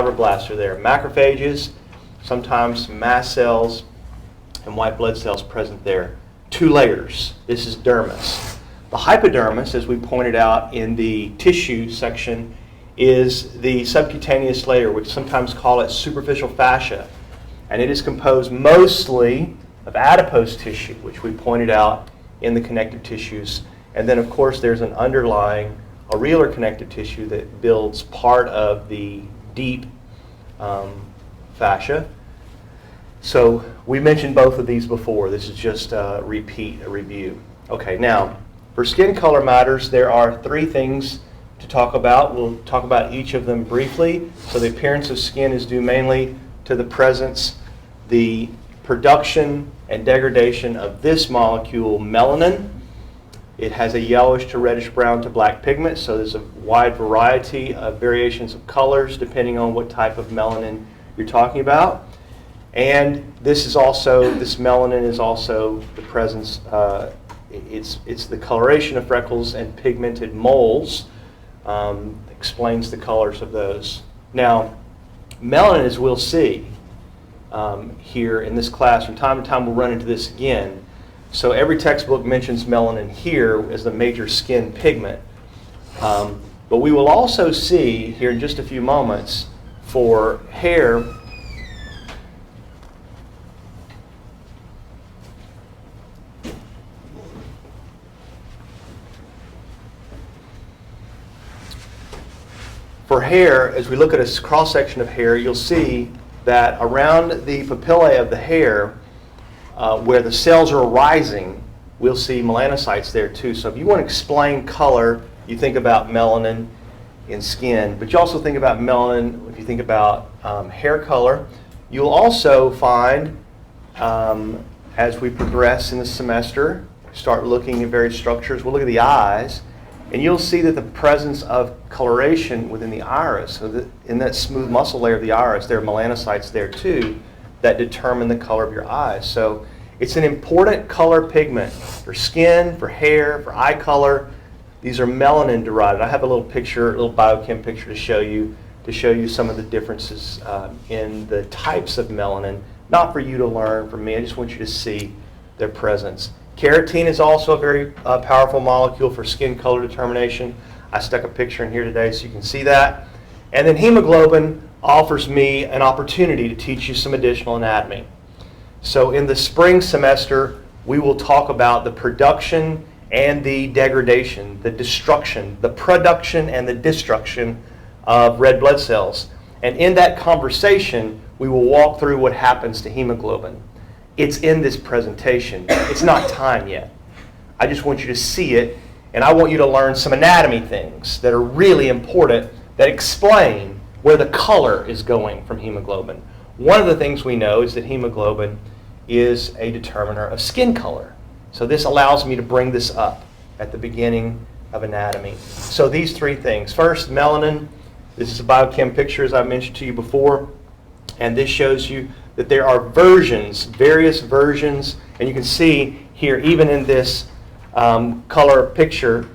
fibroblasts are there. Macrophages, sometimes mast cells, and white blood cells present there. 2 layers. This is dermis. The hypodermis, as we pointed out in the tissue section, is the subcutaneous layer, which sometimes call it superficial fascia. And it is composed mostly of adipose tissue, which we pointed out in the connective tissues. And then, of course, there's an underlying areolar connective tissue that builds part of the deep fascia. So we mentioned both of these before. This is just a review. Okay, now, for skin color matters, there are 3 things to talk about. We'll talk about each of them briefly. So the appearance of skin is due mainly to the presence, the production, and degradation of this molecule, melanin. It has a yellowish to reddish brown to black pigment, so there's a wide variety of variations of colors depending on what type of melanin you're talking about. And this melanin is also the presence, it's the coloration of freckles and pigmented moles, explains the colors of those. Now, melanin, as we'll see here in this class, from time to time we'll run into this again. So every textbook mentions melanin here as the major skin pigment. But we will also see here in just a few moments for hair, as we look at a cross-section of hair, you'll see that around the papillae of the hair, where the cells are arising, we'll see melanocytes there too. So if you want to explain color, you think about melanin in skin, but you also think about melanin if you think about hair color. You'll also find, as we progress in the semester, start looking at various structures, we'll look at the eyes, and you'll see that the presence of coloration within the iris, so that in that smooth muscle layer of the iris, there are melanocytes there too that determine the color of your eyes. So it's an important color pigment for skin, for hair, for eye color. These are melanin derived. I have a little picture, a little biochem picture to show you some of the differences in the types of melanin. Not for you to learn, for me. I just want you to see their presence. Keratin is also a very powerful molecule for skin color determination. I stuck a picture in here today so you can see that. And then hemoglobin offers me an opportunity to teach you some additional anatomy. So in the spring semester, we will talk about the production and the degradation, the destruction, the production and the destruction of red blood cells. And in that conversation, we will walk through what happens to hemoglobin. It's in this presentation. It's not time yet. I just want you to see it, and I want you to learn some anatomy things that are really important that explain where the color is going from hemoglobin. One of the things we know is that hemoglobin is a determiner of skin color. So this allows me to bring this up at the beginning of anatomy. So these 3 things. First, melanin. This is a biochem picture, as I mentioned to you before. And this shows you that there are versions, various versions. And you can see here, even in this color picture,